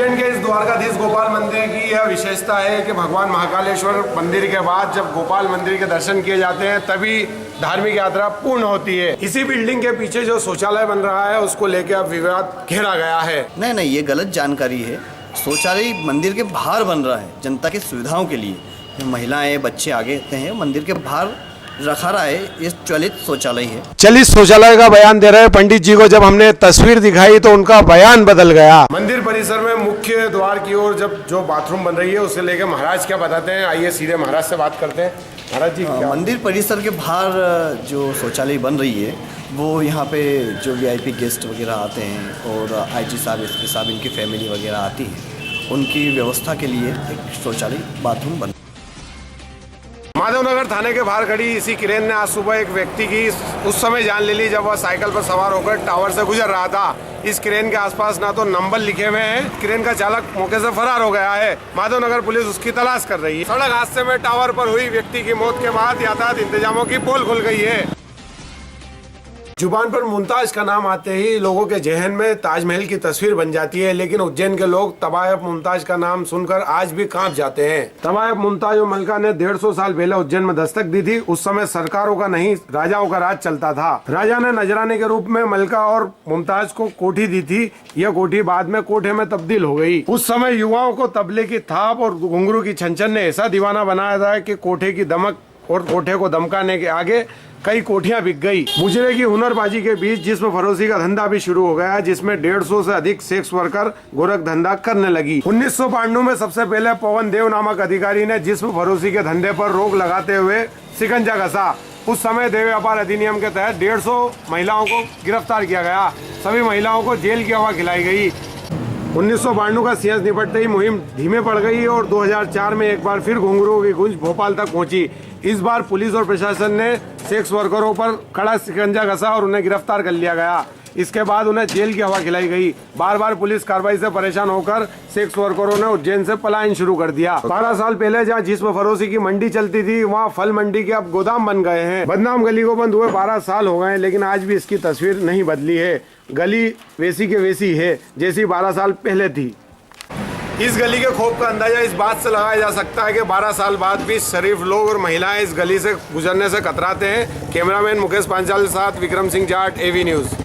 उज्जैन के इस द्वारकाधीश गोपाल मंदिर की यह विशेषता है कि भगवान महाकालेश्वर मंदिर के बाद जब गोपाल मंदिर के दर्शन किए जाते हैं तभी धार्मिक यात्रा पूर्ण होती है। इसी बिल्डिंग के पीछे जो शौचालय बन रहा है उसको लेकर अब विवाद घेरा गया है। नहीं, ये गलत जानकारी है। शौचालय मंदिर के बाहर बन रहा है जनता की सुविधाओं के लिए। महिलाएं बच्चे आगे आते हैं, मंदिर के बाहर रखा रहा है। ये चलित शौचालय है। चलित शौचालय का बयान दे रहे पंडित जी को जब हमने तस्वीर दिखाई तो उनका बयान बदल गया। मंदिर परिसर में मुख्य द्वार की ओर जब जो बाथरूम बन रही है उसे लेकर महाराज क्या बताते हैं, आइए सीधे महाराज से बात करते हैं। महाराज जी, मंदिर परिसर के बाहर जो शौचालय बन रही है वो यहाँ पे जो VIP गेस्ट वगैरह आते हैं और IG साहब, SP साहब, इनकी फैमिली वगैरह आती है, उनकी व्यवस्था के लिए एक शौचालय बाथरूम बन। माधवनगर थाने के बाहर खड़ी इसी क्रेन ने आज सुबह एक व्यक्ति की उस समय जान ले ली जब वह साइकिल पर सवार होकर टावर से गुजर रहा था। इस क्रेन के आसपास ना तो नंबर लिखे हुए हैं, क्रेन का चालक मौके से फरार हो गया है। माधवनगर पुलिस उसकी तलाश कर रही है। सड़क हादसे में टावर पर हुई व्यक्ति की मौत के बाद यातायात इंतजामों की पोल खुल गई है। जुबान पर मुमताज का नाम आते ही लोगों के जहन में ताजमहल की तस्वीर बन जाती है, लेकिन उज्जैन के लोग तबायब मुमताज का नाम सुनकर आज भी कांप जाते हैं। तबायब मुमताज और मलका ने 150 साल पहले उज्जैन में दस्तक दी थी। उस समय सरकारों का नहीं, राजाओं का राज चलता था। राजा ने नजराने के रूप में मलका और मुमताज को कोठी दी थी। यह कोठी बाद में कोठे में तब्दील हो गई। उस समय युवाओं को तबले की थाप और घुंघरू की छनछन ने ऐसा दीवाना बनाया था कि कोठे की दमक और कोठे को दमकाने के आगे कई कोठियां बिक गई। मुजरे की हुनरबाजी के बीच जिस्म फरोशी का धंधा भी शुरू हो गया, जिसमें 150 से अधिक सेक्स वर्कर गोरख धंधा करने लगी। 1992 में सबसे पहले पवन देव नामक अधिकारी ने जिस्म फरोशी के धंधे पर रोक लगाते हुए शिकंजा कसा। उस समय देह व्यापार अधिनियम के तहत 150 महिलाओं को गिरफ्तार किया गया। सभी महिलाओं को जेल की हवा खिलाई गई। 1992 का सियास निपटते ही मुहिम धीमे पड़ गई और 2004 में एक बार फिर घुंघरू की गूंज भोपाल तक पहुंची। इस बार पुलिस और प्रशासन ने सेक्स वर्करों पर कड़ा शिकंजा कसा और उन्हें गिरफ्तार कर लिया गया। इसके बाद उन्हें जेल की हवा खिलाई गई। बार बार पुलिस कार्रवाई से परेशान होकर सेक्स वर्करों ने उज्जैन से पलायन शुरू कर दिया। 12 साल पहले जहां जिस्म फरोशी की मंडी चलती थी वहां फल मंडी के अब गोदाम बन गए हैं। बदनाम गली को बंद हुए 12 साल हो गए, लेकिन आज भी इसकी तस्वीर नहीं बदली है। गली वैसी के वैसी है जैसी 12 साल पहले थी। इस गली के खौफ का अंदाजा इस बात से लगाया जा सकता है कि 12 साल बाद भी शरीफ लोग और महिलाएं इस गली से गुजरने से कतराते हैं। कैमरामैन मुकेश पांचाल के साथ विक्रम सिंह जाट, AV न्यूज़।